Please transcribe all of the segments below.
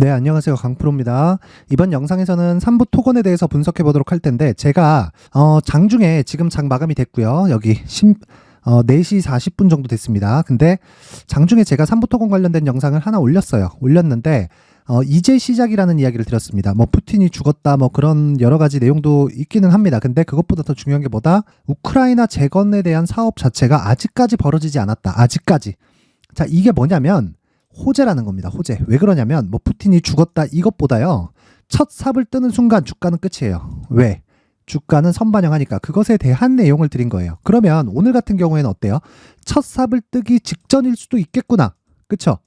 네, 안녕하세요. 강프로입니다. 이번 영상에서는 삼부 토건에 대해서 분석해 보도록 할 텐데, 제가 장중에 지금 장 마감이 됐고요. 여기 4시 40분 정도 됐습니다. 근데 장중에 제가 삼부 토건 관련된 영상을 하나 올렸어요. 올렸는데 이제 시작이라는 이야기를 드렸습니다. 뭐 푸틴이 죽었다, 뭐 그런 여러 가지 내용도 있기는 합니다. 근데 그것보다 더 중요한 게 뭐다? 우크라이나 재건에 대한 사업 자체가 아직까지 벌어지지 않았다. 아직까지. 자, 이게 뭐냐면 호재라는 겁니다. 호재. 왜 그러냐면 뭐 푸틴이 죽었다 이것보다요. 첫 삽을 뜨는 순간 주가는 끝이에요. 왜? 주가는 선반영하니까. 그것에 대한 내용을 드린 거예요. 그러면 오늘 같은 경우에는 어때요? 첫 삽을 뜨기 직전일 수도 있겠구나. 그쵸?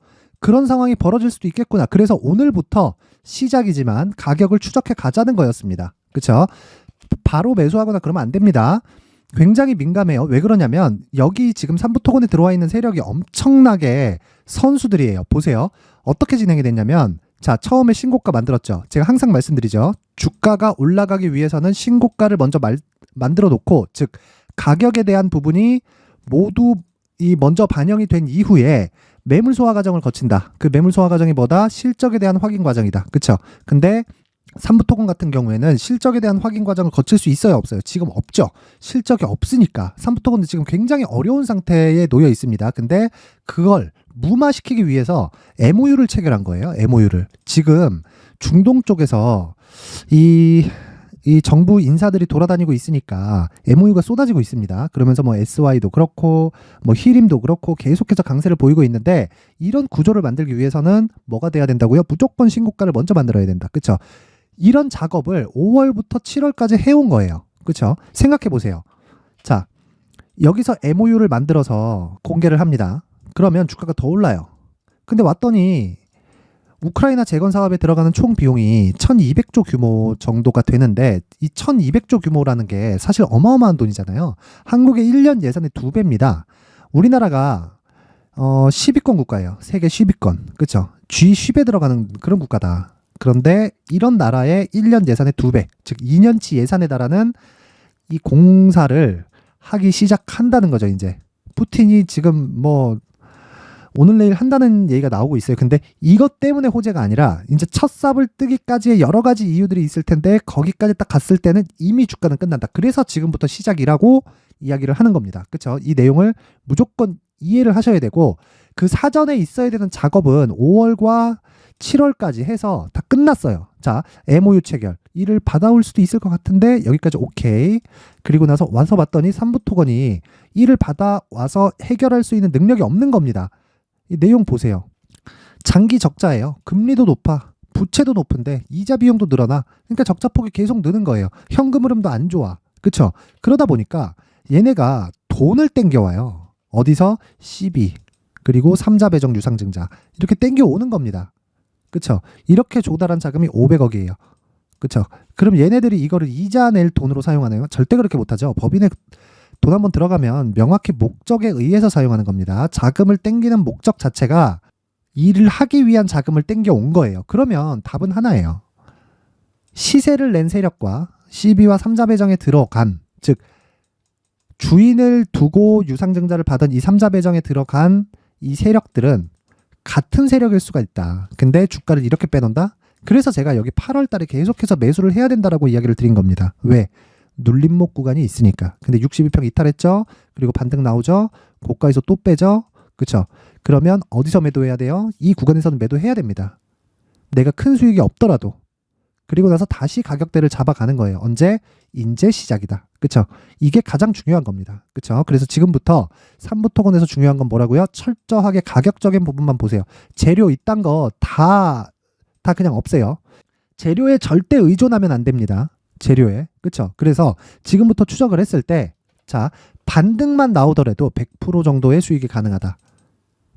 그런 상황이 벌어질 수도 있겠구나. 그래서 오늘부터 시작이지만 가격을 추적해 가자는 거였습니다. 그쵸? 바로 매수하거나 그러면 안 됩니다. 굉장히 민감해요. 왜 그러냐면 여기 지금 삼부 토건에 들어와 있는 세력이 엄청나게 선수들이에요. 보세요. 어떻게 진행이 됐냐면, 자, 처음에 신고가 만들었죠. 제가 항상 말씀드리죠. 주가가 올라가기 위해서는 신고가를 먼저 만들어 놓고, 즉 가격에 대한 부분이 모두 먼저 반영이 된 이후에 매물 소화 과정을 거친다. 그 매물 소화 과정이 뭐다? 실적에 대한 확인 과정이다. 그쵸? 근데 삼부 토건 같은 경우에는 실적에 대한 확인 과정을 거칠 수 있어요, 없어요? 지금 없죠. 실적이 없으니까 삼부 토건은 지금 굉장히 어려운 상태에 놓여 있습니다. 근데 그걸 무마시키기 위해서 MOU를 체결한 거예요. MOU를. 지금 중동 쪽에서 이 정부 인사들이 돌아다니고 있으니까 MOU가 쏟아지고 있습니다. 그러면서 뭐 SY도 그렇고 뭐 히림도 그렇고 계속해서 강세를 보이고 있는데, 이런 구조를 만들기 위해서는 뭐가 돼야 된다고요? 무조건 신고가를 먼저 만들어야 된다. 그쵸? 이런 작업을 5월부터 7월까지 해온 거예요. 그쵸? 생각해 보세요. 자, 여기서 MOU를 만들어서 공개를 합니다. 그러면 주가가 더 올라요. 근데 왔더니 우크라이나 재건 사업에 들어가는 총 비용이 1200조 규모 정도가 되는데, 이 1200조 규모라는 게 사실 어마어마한 돈이잖아요. 한국의 1년 예산의 2배입니다. 우리나라가 10위권 국가예요. 세계 10위권. 그쵸? G10에 들어가는 그런 국가다. 그런데 이런 나라의 1년 예산의 2배, 즉 2년치 예산에 달하는 이 공사를 하기 시작한다는 거죠. 이제 푸틴이 지금 뭐 오늘 내일 한다는 얘기가 나오고 있어요. 근데 이것 때문에 호재가 아니라 이제 첫 삽을 뜨기까지의 여러 가지 이유들이 있을 텐데, 거기까지 딱 갔을 때는 이미 주가는 끝난다. 그래서 지금부터 시작이라고 이야기를 하는 겁니다. 그렇죠? 이 내용을 무조건 이해를 하셔야 되고, 그 사전에 있어야 되는 작업은 5월과 7월까지 해서 다 끝났어요. 자, MOU 체결. 이를 받아올 수도 있을 것 같은데 여기까지 오케이. 그리고 나서 와서 봤더니 삼부 토건이 이를 받아와서 해결할 수 있는 능력이 없는 겁니다. 이 내용 보세요. 장기 적자예요. 금리도 높아. 부채도 높은데 이자 비용도 늘어나. 그러니까 적자 폭이 계속 느는 거예요. 현금 흐름도 안 좋아. 그쵸? 그러다 보니까 얘네가 돈을 땡겨와요. 어디서? CB 그리고 3자 배정 유상증자 이렇게 땡겨오는 겁니다. 그쵸? 이렇게 조달한 자금이 500억이에요. 그쵸? 그럼 얘네들이 이거를 이자 낼 돈으로 사용하나요? 절대 그렇게 못하죠. 법인에 돈 한번 들어가면 명확히 목적에 의해서 사용하는 겁니다. 자금을 땡기는 목적 자체가 일을 하기 위한 자금을 땡겨 온 거예요. 그러면 답은 하나예요. 시세를 낸 세력과 CB와 3자 배정에 들어간, 즉 주인을 두고 유상증자를 받은 이 3자 배정에 들어간 이 세력들은 같은 세력일 수가 있다. 근데 주가를 이렇게 빼놓는다? 그래서 제가 여기 8월 달에 계속해서 매수를 해야 된다라고 이야기를 드린 겁니다. 왜? 눌림목 구간이 있으니까. 근데 62평 이탈했죠? 그리고 반등 나오죠? 고가에서 또 빼죠? 그쵸? 그러면 어디서 매도해야 돼요? 이 구간에서는 매도해야 됩니다. 내가 큰 수익이 없더라도. 그리고 나서 다시 가격대를 잡아가는 거예요. 언제? 이제 시작이다. 그쵸? 이게 가장 중요한 겁니다. 그쵸? 그래서 지금부터 삼부 토건에서 중요한 건 뭐라고요? 철저하게 가격적인 부분만 보세요. 재료 이딴 거 다 그냥 없애요. 재료에 절대 의존하면 안 됩니다. 재료에. 그쵸? 그래서 지금부터 추적을 했을 때, 자, 반등만 나오더라도 100% 정도의 수익이 가능하다.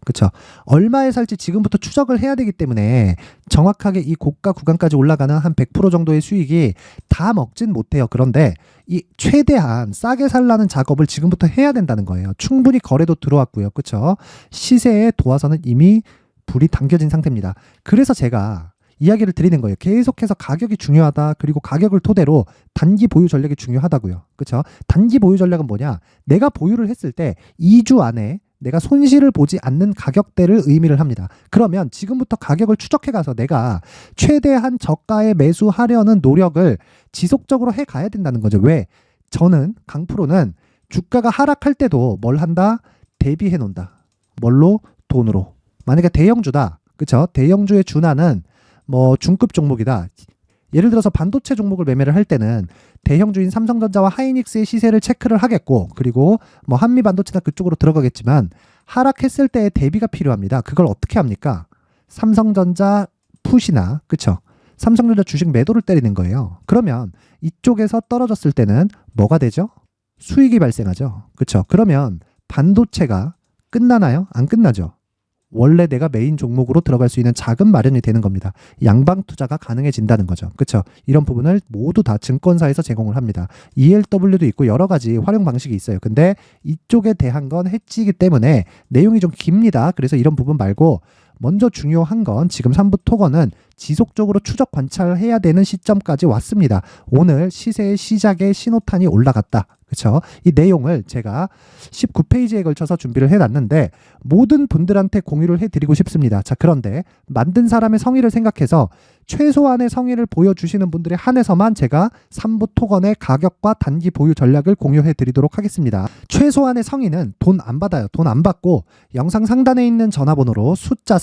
그쵸? 얼마에 살지 지금부터 추적을 해야 되기 때문에 정확하게 이 고가 구간까지 올라가는 한 100% 정도의 수익이 다 먹진 못해요. 그런데 이 최대한 싸게 살라는 작업을 지금부터 해야 된다는 거예요. 충분히 거래도 들어왔고요. 그쵸? 시세에 도와서는 이미 불이 당겨진 상태입니다. 그래서 제가 이야기를 드리는 거예요. 계속해서 가격이 중요하다. 그리고 가격을 토대로 단기 보유 전략이 중요하다고요. 그렇죠? 단기 보유 전략은 뭐냐? 내가 보유를 했을 때 2주 안에 내가 손실을 보지 않는 가격대를 의미를 합니다. 그러면 지금부터 가격을 추적해 가서 내가 최대한 저가에 매수하려는 노력을 지속적으로 해 가야 된다는 거죠. 왜? 저는 강프로는 주가가 하락할 때도 뭘 한다? 대비해 놓는다. 뭘로? 돈으로. 만약에 대형주다. 그쵸? 대형주의 준하는 뭐 중급 종목이다. 예를 들어서 반도체 종목을 매매를 할 때는 대형주인 삼성전자와 하이닉스의 시세를 체크를 하겠고, 그리고 뭐 한미반도체나 그쪽으로 들어가겠지만 하락했을 때의 대비가 필요합니다. 그걸 어떻게 합니까? 삼성전자 풋이나, 그쵸? 삼성전자 주식 매도를 때리는 거예요. 그러면 이쪽에서 떨어졌을 때는 뭐가 되죠? 수익이 발생하죠. 그쵸? 그러면 반도체가 끝나나요? 안 끝나죠. 원래 내가 메인 종목으로 들어갈 수 있는 자금 마련이 되는 겁니다. 양방 투자가 가능해진다는 거죠. 그렇죠? 이런 부분을 모두 다 증권사에서 제공을 합니다. ELW도 있고 여러 가지 활용 방식이 있어요. 근데 이쪽에 대한 건 해지이기 때문에 내용이 좀 깁니다. 그래서 이런 부분 말고 먼저 중요한 건 지금 3부 토건은 지속적으로 추적 관찰해야 되는 시점까지 왔습니다. 오늘 시세의 시작에 신호탄이 올라갔다. 그렇죠? 이 내용을 제가 19페이지에 걸쳐서 준비를 해놨는데 모든 분들한테 공유를 해드리고 싶습니다. 자, 그런데 만든 사람의 성의를 생각해서 최소한의 성의를 보여주시는 분들에 한해서만 제가 3부 토건의 가격과 단기 보유 전략을 공유해드리도록 하겠습니다. 최소한의 성의는 돈 안 받아요. 돈 안 받고 영상 상단에 있는 전화번호로 숫자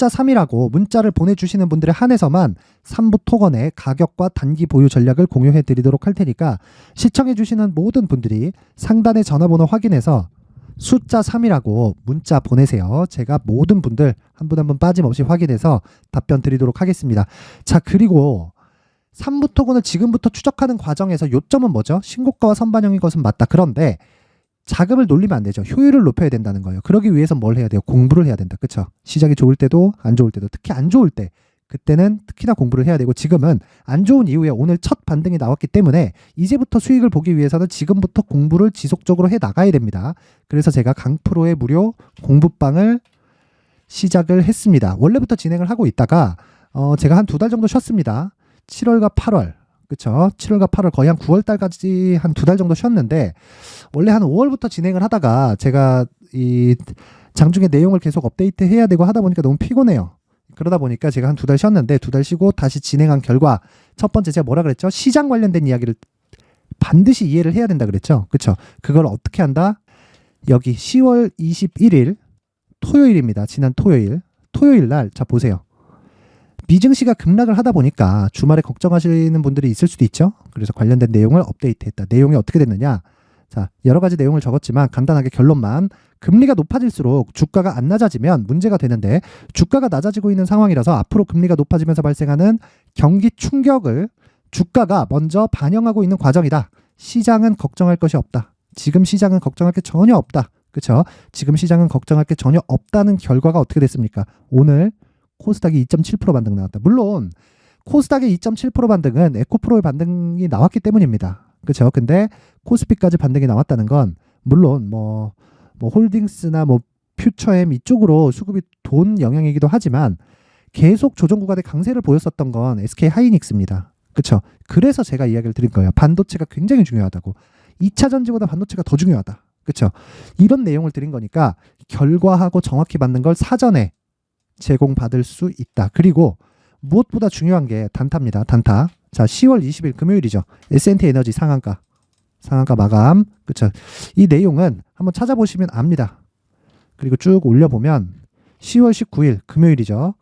3이라고 문자를 보내주시는 분들에 한해서만 3부 토건의 가격과 단기 보유 전략을 공유해 드리도록 할 테니까 시청해 주시는 모든 분들이 상단의 전화번호 확인해서 숫자 3이라고 문자 보내세요. 제가 모든 분들 한 분 한 분 빠짐없이 확인해서 답변 드리도록 하겠습니다. 자, 그리고 3부 토건을 지금부터 추적하는 과정에서 요점은 뭐죠? 신고가와 선반영인 것은 맞다. 그런데 자금을 놀리면 안 되죠. 효율을 높여야 된다는 거예요. 그러기 위해서 뭘 해야 돼요? 공부를 해야 된다. 그쵸? 시작이 좋을 때도 안 좋을 때도, 특히 안 좋을 때, 그때는 특히나 공부를 해야 되고, 지금은 안 좋은 이후에 오늘 첫 반등이 나왔기 때문에 이제부터 수익을 보기 위해서는 지금부터 공부를 지속적으로 해 나가야 됩니다. 그래서 제가 강프로의 무료 공부방을 시작을 했습니다. 원래부터 진행을 하고 있다가 제가 한 2달 정도 쉬었습니다. 7월과 8월, 그쵸? 7월과 8월 거의 한 9월 달까지 한 2달 정도 쉬었는데, 원래 한 5월부터 진행을 하다가 제가 이 장중에 내용을 계속 업데이트 해야 되고 하다 보니까 너무 피곤해요. 그러다 보니까 제가 한 2달 쉬었는데 2달 쉬고 다시 진행한 결과, 첫 번째 제가 뭐라 그랬죠? 시장 관련된 이야기를 반드시 이해를 해야 된다 그랬죠? 그쵸? 그걸 어떻게 한다? 여기 10월 21일 토요일입니다. 지난 토요일 날, 자 보세요. 미증시가 급락을 하다 보니까 주말에 걱정하시는 분들이 있을 수도 있죠. 그래서 관련된 내용을 업데이트했다. 내용이 어떻게 됐느냐? 자, 여러 가지 내용을 적었지만 간단하게 결론만, 금리가 높아질수록 주가가 안 낮아지면 문제가 되는데, 주가가 낮아지고 있는 상황이라서 앞으로 금리가 높아지면서 발생하는 경기 충격을 주가가 먼저 반영하고 있는 과정이다. 시장은 걱정할 것이 없다. 지금 시장은 걱정할 게 전혀 없다. 그렇죠? 지금 시장은 걱정할 게 전혀 없다는 결과가 어떻게 됐습니까? 오늘 코스닥이 2.7% 반등 나왔다. 물론 코스닥의 2.7% 반등은 에코프로의 반등이 나왔기 때문입니다. 그렇죠? 근데 코스피까지 반등이 나왔다는 건 물론 뭐 홀딩스나 뭐 퓨처엠 이쪽으로 수급이 돈 영향이기도 하지만 계속 조정 구간의 강세를 보였었던 건 SK 하이닉스입니다. 그렇죠? 그래서 제가 이야기를 드린 거예요. 반도체가 굉장히 중요하다고. 2차 전지보다 반도체가 더 중요하다. 그렇죠? 이런 내용을 드린 거니까 결과하고 정확히 맞는 걸 사전에 제공받을 수 있다. 그리고 무엇보다 중요한 게 단타입니다. 단타. 자, 10월 20일 금요일이죠. S&T 에너지 상한가 마감. 그쵸? 이 내용은 한번 찾아보시면 압니다. 그리고 쭉 올려보면 10월 19일 금요일이죠.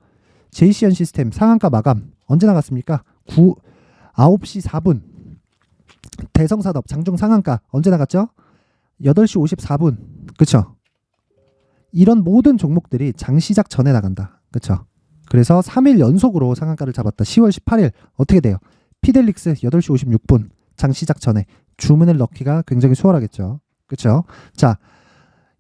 JCN 시스템 상한가 마감 언제 나갔습니까? 9시 4분. 대성산업 장중 상한가 언제 나갔죠? 8시 54분. 그쵸? 이런 모든 종목들이 장 시작 전에 나간다. 그렇죠? 그래서 3일 연속으로 상한가를 잡았다. 10월 18일 어떻게 돼요? 피델릭스 8시 56분 장 시작 전에 주문을 넣기가 굉장히 수월하겠죠. 그렇죠? 자,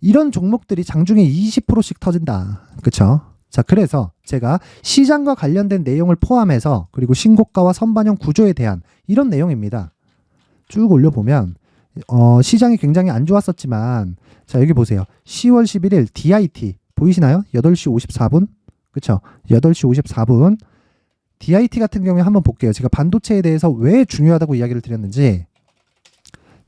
이런 종목들이 장중에 20%씩 터진다. 그렇죠? 자, 그래서 제가 시장과 관련된 내용을 포함해서, 그리고 신고가와 선반영 구조에 대한 이런 내용입니다. 쭉 올려보면 시장이 굉장히 안 좋았었지만, 자, 여기 보세요. 10월 11일 DIT 보이시나요? 8시 54분. 그쵸? 8시 54분. DIT 같은 경우에 한번 볼게요. 제가 반도체에 대해서 왜 중요하다고 이야기를 드렸는지.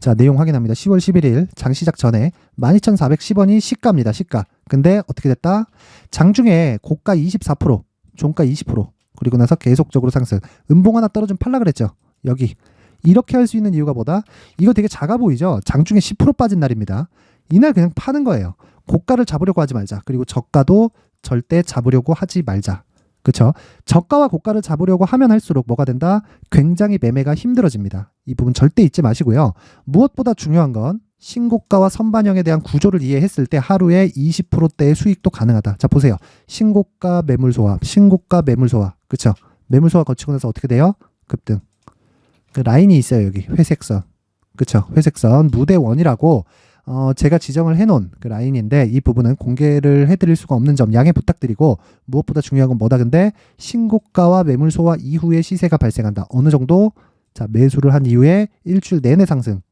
자, 내용 확인합니다. 10월 11일 장 시작 전에 12,410원이 시가입니다. 시가. 근데 어떻게 됐다? 장중에 고가 24%, 종가 20%, 그리고 나서 계속적으로 상승. 음봉 하나 떨어지면 팔라 그랬죠. 여기. 이렇게 할 수 있는 이유가 뭐다? 이거 되게 작아 보이죠? 장중에 10% 빠진 날입니다. 이날 그냥 파는 거예요. 고가를 잡으려고 하지 말자. 그리고 저가도 절대 잡으려고 하지 말자. 그쵸? 저가와 고가를 잡으려고 하면 할수록 뭐가 된다? 굉장히 매매가 힘들어집니다. 이 부분 절대 잊지 마시고요. 무엇보다 중요한 건 신고가와 선반영에 대한 구조를 이해했을 때 하루에 20%대의 수익도 가능하다. 자, 보세요. 신고가 매물 소화, 신고가 매물 소화. 그쵸? 매물 소화 거치고 나서 어떻게 돼요? 급등. 그 라인이 있어요. 여기 회색선. 그쵸? 회색선 무대원이라고 제가 지정을 해놓은 그 라인인데 이 부분은 공개를 해드릴 수가 없는 점 양해 부탁드리고, 무엇보다 중요한 건 뭐다? 근데 신고가와 매물 소화 이후에 시세가 발생한다. 어느 정도? 자, 매수를 한 이후에 일주일 내내 상승.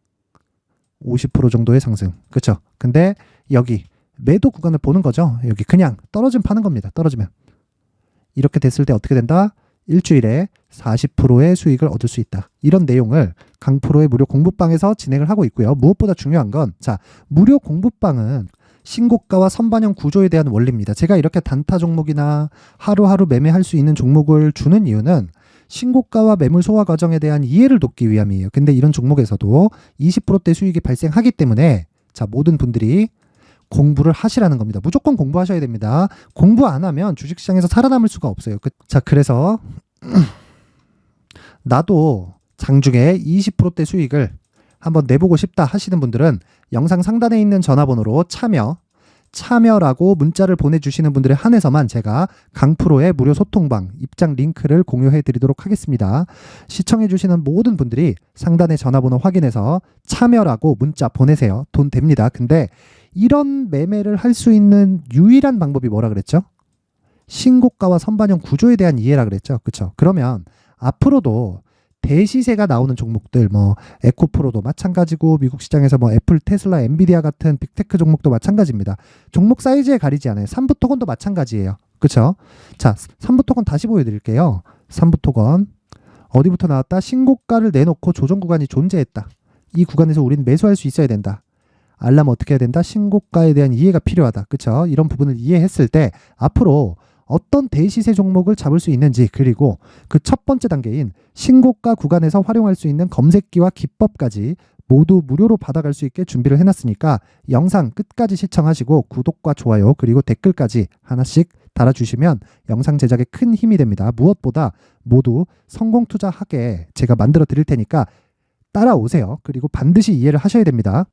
50% 정도의 상승. 그쵸? 근데 여기 매도 구간을 보는 거죠. 여기 그냥 떨어지면 파는 겁니다. 떨어지면. 이렇게 됐을 때 어떻게 된다? 일주일에 40%의 수익을 얻을 수 있다. 이런 내용을 강프로의 무료 공부방에서 진행을 하고 있고요. 무엇보다 중요한 건, 자, 무료 공부방은 신고가와 선반영 구조에 대한 원리입니다. 제가 이렇게 단타 종목이나 하루하루 매매할 수 있는 종목을 주는 이유는 신고가와 매물 소화 과정에 대한 이해를 돕기 위함이에요. 근데 이런 종목에서도 20%대 수익이 발생하기 때문에 자, 모든 분들이 공부를 하시라는 겁니다. 무조건 공부하셔야 됩니다. 공부 안 하면 주식시장에서 살아남을 수가 없어요. 자, 그래서 나도 장중에 20%대 수익을 한번 내보고 싶다 하시는 분들은 영상 상단에 있는 전화번호로 참여라고 문자를 보내주시는 분들에 한해서만 제가 강프로의 무료 소통방 입장 링크를 공유해 드리도록 하겠습니다. 시청해 주시는 모든 분들이 상단의 전화번호 확인해서 참여라고 문자 보내세요. 돈 됩니다. 근데 이런 매매를 할 수 있는 유일한 방법이 뭐라 그랬죠? 신고가와 선반영 구조에 대한 이해라 그랬죠. 그쵸? 그러면 앞으로도 대시세가 나오는 종목들, 뭐 에코프로도 마찬가지고 미국 시장에서 뭐 애플, 테슬라, 엔비디아 같은 빅테크 종목도 마찬가지입니다. 종목 사이즈에 가리지 않아요. 삼부토건도 마찬가지예요. 그쵸? 자, 삼부토건 다시 보여드릴게요. 삼부토건 어디부터 나왔다? 신고가를 내놓고 조정 구간이 존재했다. 이 구간에서 우리는 매수할 수 있어야 된다. 알려면 어떻게 해야 된다? 신고가에 대한 이해가 필요하다. 그쵸? 이런 부분을 이해했을 때 앞으로 어떤 대시세 종목을 잡을 수 있는지, 그리고 그 첫 번째 단계인 신고가 구간에서 활용할 수 있는 검색기와 기법까지 모두 무료로 받아갈 수 있게 준비를 해놨으니까 영상 끝까지 시청하시고 구독과 좋아요 그리고 댓글까지 하나씩 달아주시면 영상 제작에 큰 힘이 됩니다. 무엇보다 모두 성공 투자하게 제가 만들어 드릴 테니까 따라오세요. 그리고 반드시 이해를 하셔야 됩니다.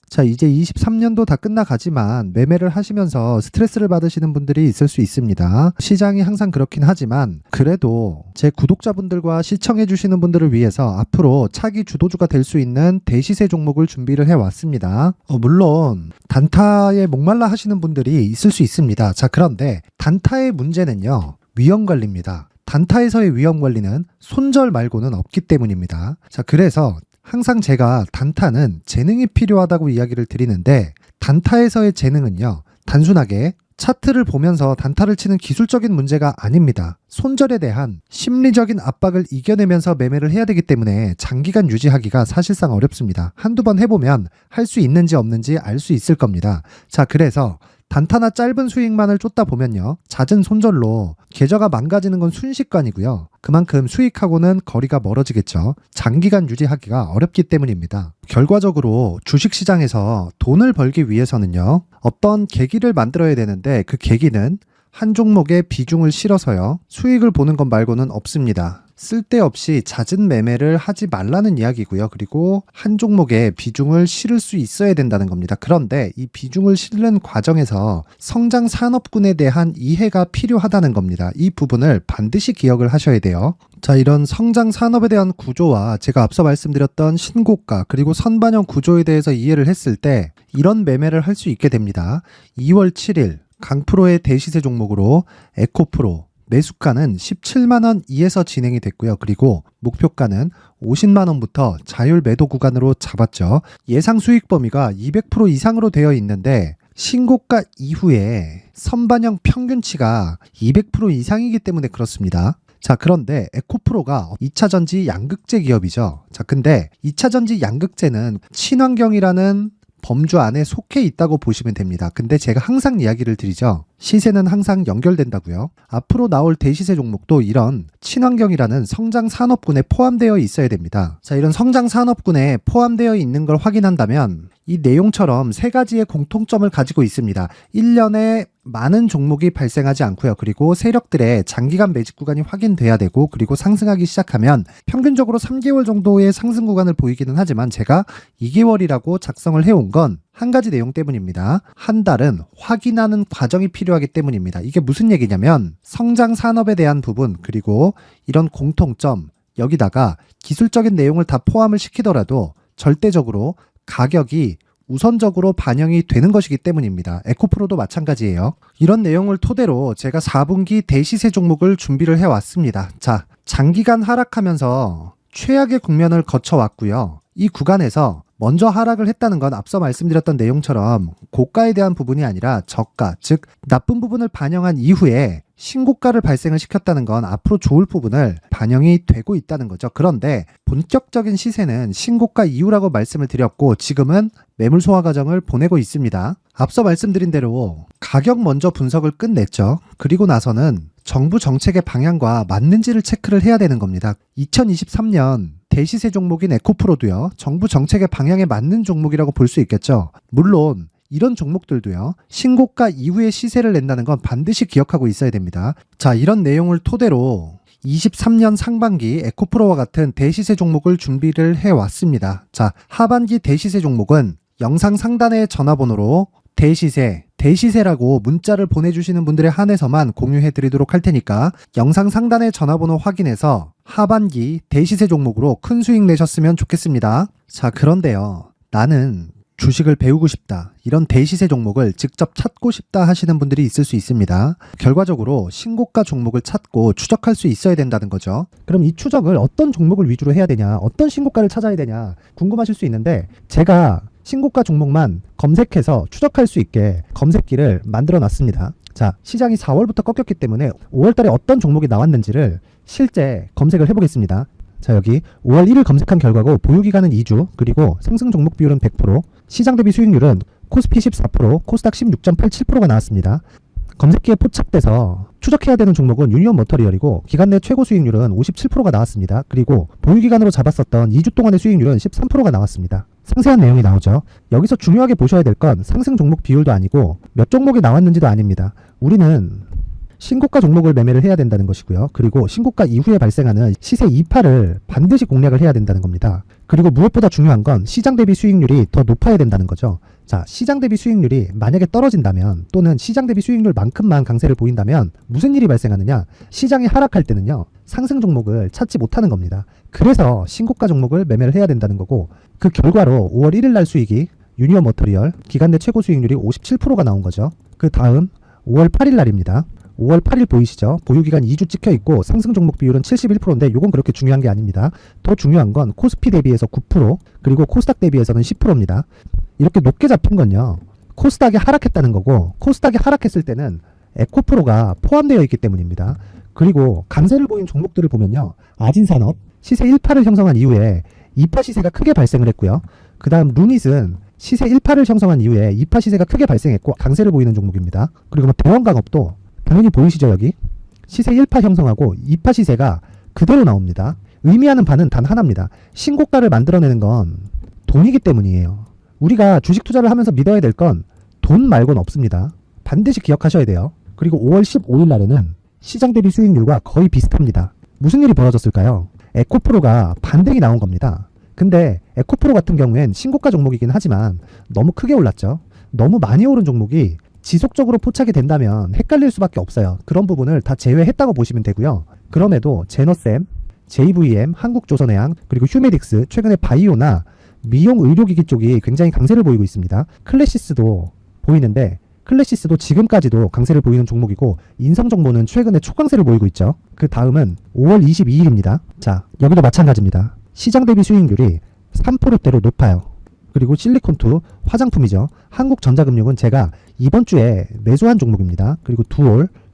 자, 이제 23년도 다 끝나가지만 매매를 하시면서 스트레스를 받으시는 분들이 있을 수 있습니다. 시장이 항상 그렇긴 하지만 그래도 제 구독자분들과 시청해 주시는 분들을 위해서 앞으로 차기 주도주가 될 수 있는 대시세 종목을 준비를 해왔습니다. 물론 단타에 목말라 하시는 분들이 있을 수 있습니다. 자, 그런데 단타의 문제는요, 위험관리입니다. 단타에서의 위험관리는 손절 말고는 없기 때문입니다. 자, 그래서 항상 제가 단타는 재능이 필요하다고 이야기를 드리는데, 단타에서의 재능은요, 단순하게 차트를 보면서 단타를 치는 기술적인 문제가 아닙니다. 손절에 대한 심리적인 압박을 이겨내면서 매매를 해야 되기 때문에 장기간 유지하기가 사실상 어렵습니다. 한두 번 해보면 할 수 있는지 없는지 알 수 있을 겁니다. 자, 그래서 단타나 짧은 수익만을 쫓다 보면요, 잦은 손절로 계좌가 망가지는 건 순식간이고요. 그만큼 수익하고는 거리가 멀어지겠죠. 장기간 유지하기가 어렵기 때문입니다. 결과적으로 주식시장에서 돈을 벌기 위해서는요, 어떤 계기를 만들어야 되는데 그 계기는 한 종목에 비중을 실어서요, 수익을 보는 것 말고는 없습니다. 쓸데없이 잦은 매매를 하지 말라는 이야기고요. 그리고 한 종목에 비중을 실을 수 있어야 된다는 겁니다. 그런데 이 비중을 실는 과정에서 성장 산업군에 대한 이해가 필요하다는 겁니다. 이 부분을 반드시 기억을 하셔야 돼요. 자, 이런 성장 산업에 대한 구조와 제가 앞서 말씀드렸던 신고가 그리고 선반영 구조에 대해서 이해를 했을 때 이런 매매를 할 수 있게 됩니다. 2월 7일 강프로의 대시세 종목으로 에코프로 매수가는 17만원 이에서 진행이 됐고요. 그리고 목표가는 50만원부터 자율 매도 구간으로 잡았죠. 예상 수익 범위가 200% 이상으로 되어 있는데 신고가 이후에 선반영 평균치가 200% 이상이기 때문에 그렇습니다. 자, 그런데 에코프로가 2차전지 양극재 기업이죠. 자, 근데 2차전지 양극재는 친환경이라는 범주 안에 속해 있다고 보시면 됩니다. 근데 제가 항상 이야기를 드리죠. 시세는 항상 연결된다고요. 앞으로 나올 대시세 종목도 이런 친환경이라는 성장 산업군에 포함되어 있어야 됩니다. 자, 이런 성장 산업군에 포함되어 있는 걸 확인한다면 이 내용처럼 세 가지의 공통점을 가지고 있습니다. 1년에 많은 종목이 발생하지 않고요. 그리고 세력들의 장기간 매집 구간이 확인돼야 되고, 그리고 상승하기 시작하면 평균적으로 3개월 정도의 상승 구간을 보이기는 하지만 제가 2개월이라고 작성을 해온 건 한 가지 내용 때문입니다. 한 달은 확인하는 과정이 필요하기 때문입니다. 이게 무슨 얘기냐면 성장 산업에 대한 부분, 그리고 이런 공통점, 여기다가 기술적인 내용을 다 포함을 시키더라도 절대적으로 가격이 우선적으로 반영이 되는 것이기 때문입니다. 에코프로도 마찬가지예요. 이런 내용을 토대로 제가 4분기 대시세 종목을 준비를 해왔습니다. 자, 장기간 하락하면서 최악의 국면을 거쳐왔고요. 이 구간에서 먼저 하락을 했다는 건 앞서 말씀드렸던 내용처럼 고가에 대한 부분이 아니라 저가, 즉 나쁜 부분을 반영한 이후에 신고가를 발생을 시켰다는 건 앞으로 좋을 부분을 반영이 되고 있다는 거죠. 그런데 본격적인 시세는 신고가 이후라고 말씀을 드렸고, 지금은 매물 소화 과정을 보내고 있습니다. 앞서 말씀드린 대로 가격 먼저 분석을 끝냈죠. 그리고 나서는 정부 정책의 방향과 맞는지를 체크를 해야 되는 겁니다. 2023년 대시세 종목인 에코프로도요, 정부 정책의 방향에 맞는 종목이라고 볼 수 있겠죠. 물론 이런 종목들도요, 신고가 이후에 시세를 낸다는 건 반드시 기억하고 있어야 됩니다. 자, 이런 내용을 토대로 23년 상반기 에코프로와 같은 대시세 종목을 준비를 해왔습니다. 자, 하반기 대시세 종목은 영상 상단의 전화번호로 대시세라고 문자를 보내주시는 분들에 한해서만 공유해드리도록 할 테니까 영상 상단의 전화번호 확인해서 하반기 대시세 종목으로 큰 수익 내셨으면 좋겠습니다. 자, 그런데요, 나는 주식을 배우고 싶다, 이런 대시세 종목을 직접 찾고 싶다 하시는 분들이 있을 수 있습니다. 결과적으로 신고가 종목을 찾고 추적할 수 있어야 된다는 거죠. 그럼 이 추적을 어떤 종목을 위주로 해야 되냐, 어떤 신고가를 찾아야 되냐 궁금하실 수 있는데, 제가 신고가 종목만 검색해서 추적할 수 있게 검색기를 만들어 놨습니다. 자, 시장이 4월부터 꺾였기 때문에 5월달에 어떤 종목이 나왔는지를 실제 검색을 해보겠습니다. 자, 여기 5월 1일 검색한 결과고 보유기간은 2주, 그리고 상승 종목 비율은 100%, 시장 대비 수익률은 코스피 14%, 코스닥 16.87%가 나왔습니다. 검색기에 포착돼서 추적해야 되는 종목은 유니온 머터리얼이고 기간 내 최고 수익률은 57%가 나왔습니다. 그리고 보유기간으로 잡았었던 2주 동안의 수익률은 13%가 나왔습니다. 상세한 내용이 나오죠. 여기서 중요하게 보셔야 될 건 상승 종목 비율도 아니고 몇 종목이 나왔는지도 아닙니다. 우리는 신고가 종목을 매매를 해야 된다는 것이고요. 그리고 신고가 이후에 발생하는 시세 이파를 반드시 공략을 해야 된다는 겁니다. 그리고 무엇보다 중요한 건 시장 대비 수익률이 더 높아야 된다는 거죠. 자, 시장 대비 수익률이 만약에 떨어진다면, 또는 시장 대비 수익률만큼만 강세를 보인다면 무슨 일이 발생하느냐? 시장이 하락할 때는요, 상승 종목을 찾지 못하는 겁니다. 그래서 신고가 종목을 매매를 해야 된다는 거고, 그 결과로 5월 1일 날 수익이 유니온 머터리얼 기간 내 최고 수익률이 57%가 나온 거죠. 그 다음 5월 8일 날입니다. 5월 8일 보이시죠? 보유기간 2주 찍혀 있고 상승 종목 비율은 71%인데 이건 그렇게 중요한 게 아닙니다. 더 중요한 건 코스피 대비해서 9%, 그리고 코스닥 대비해서는 10%입니다. 이렇게 높게 잡힌 건요, 코스닥이 하락했다는 거고, 코스닥이 하락했을 때는 에코프로가 포함되어 있기 때문입니다. 그리고 강세를 보인 종목들을 보면요, 아진산업 시세 1파를 형성한 이후에 2파 시세가 크게 발생을 했고요. 그 다음 루닛은 시세 1파를 형성한 이후에 2파 시세가 크게 발생했고 강세를 보이는 종목입니다. 그리고 뭐 대원강업도 당연히 보이시죠? 여기 시세 1파 형성하고 2파 시세가 그대로 나옵니다. 의미하는 바는 단 하나입니다. 신고가를 만들어내는 건 돈이기 때문이에요. 우리가 주식 투자를 하면서 믿어야 될 건 돈 말고는 없습니다. 반드시 기억하셔야 돼요. 그리고 5월 15일 날에는 시장 대비 수익률과 거의 비슷합니다. 무슨 일이 벌어졌을까요? 에코프로가 반등이 나온 겁니다. 근데 에코프로 같은 경우엔 신고가 종목이긴 하지만 너무 크게 올랐죠. 너무 많이 오른 종목이 지속적으로 포착이 된다면 헷갈릴 수밖에 없어요. 그런 부분을 다 제외했다고 보시면 되고요. 그럼에도 제너셈, JVM, 한국조선해양, 그리고 휴메딕스, 최근에 바이오나 미용 의료기기 쪽이 굉장히 강세를 보이고 있습니다. 클래시스도 보이는데 클래시스도 지금까지도 강세를 보이는 종목이고, 인성정보는 최근에 초강세를 보이고 있죠. 그 다음은 5월 22일입니다. 자, 여기도 마찬가지입니다. 시장 대비 수익률이 3%대로 높아요. 그리고 실리콘투 화장품이죠. 한국전자금융은 제가 이번 주에 매수한 종목입니다. 그리고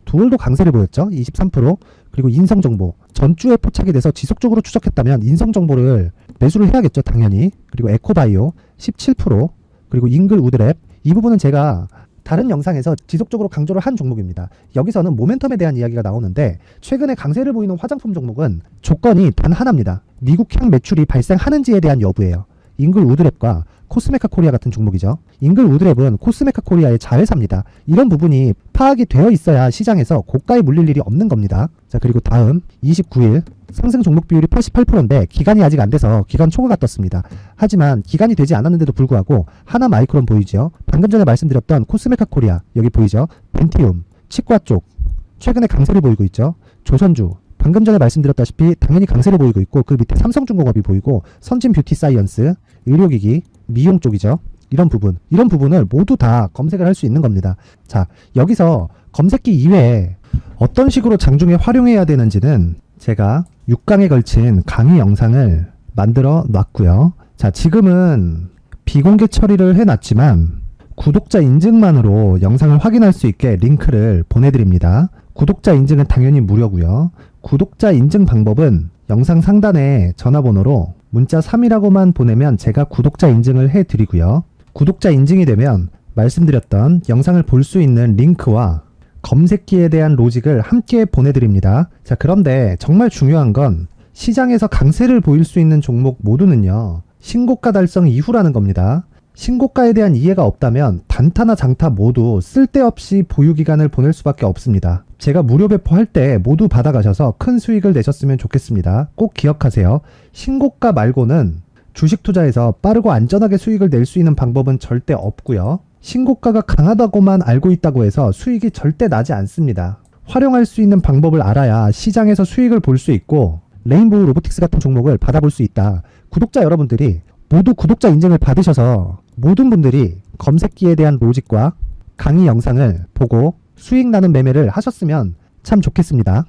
두올도 강세를 보였죠. 23%. 그리고 인성정보. 전주에 포착이 돼서 지속적으로 추적했다면 인성정보를 매수를 해야겠죠, 당연히. 그리고 에코바이오 17%, 그리고 잉글 우드랩. 이 부분은 제가 다른 영상에서 지속적으로 강조를 한 종목입니다. 여기서는 모멘텀에 대한 이야기가 나오는데 최근에 강세를 보이는 화장품 종목은 조건이 단 하나입니다. 미국향 매출이 발생하는지에 대한 여부예요. 잉글 우드랩과 코스메카 코리아 같은 종목이죠. 잉글 우드랩은 코스메카 코리아의 자회사입니다. 이런 부분이 파악이 되어 있어야 시장에서 고가에 물릴 일이 없는 겁니다. 자, 그리고 다음 29일 상승 종목 비율이 88%인데 기간이 아직 안 돼서 기간 초과가 떴습니다. 하지만 기간이 되지 않았는데도 불구하고 하나 마이크론 보이죠. 방금 전에 말씀드렸던 코스메카 코리아 여기 보이죠. 벤티움, 치과 쪽 최근에 강세를 보이고 있죠. 조선주 방금 전에 말씀드렸다시피 당연히 강세를 보이고 있고 그 밑에 삼성중공업이 보이고 선진 뷰티 사이언스, 의료기기, 미용 쪽이죠. 이런 부분을 모두 다 검색을 할 수 있는 겁니다. 자, 여기서 검색기 이외에 어떤 식으로 장중에 활용해야 되는지는 제가 6강에 걸친 강의 영상을 만들어 놨고요. 자, 지금은 비공개 처리를 해놨지만 구독자 인증만으로 영상을 확인할 수 있게 링크를 보내드립니다. 구독자 인증은 당연히 무료고요. 구독자 인증 방법은 영상 상단에 전화번호로 문자 3이라고만 보내면 제가 구독자 인증을 해드리고요. 구독자 인증이 되면 말씀드렸던 영상을 볼 수 있는 링크와 검색기에 대한 로직을 함께 보내드립니다. 자, 그런데 정말 중요한 건 시장에서 강세를 보일 수 있는 종목 모두는요, 신고가 달성 이후라는 겁니다. 신고가에 대한 이해가 없다면 단타나 장타 모두 쓸데없이 보유기간을 보낼 수밖에 없습니다. 제가 무료 배포할 때 모두 받아가셔서 큰 수익을 내셨으면 좋겠습니다. 꼭 기억하세요. 신고가 말고는 주식 투자에서 빠르고 안전하게 수익을 낼 수 있는 방법은 절대 없고요. 신고가가 강하다고만 알고 있다고 해서 수익이 절대 나지 않습니다. 활용할 수 있는 방법을 알아야 시장에서 수익을 볼 수 있고 레인보우 로보틱스 같은 종목을 받아볼 수 있다. 구독자 여러분들이 모두 구독자 인증을 받으셔서 모든 분들이 검색기에 대한 로직과 강의 영상을 보고 수익 나는 매매를 하셨으면 참 좋겠습니다.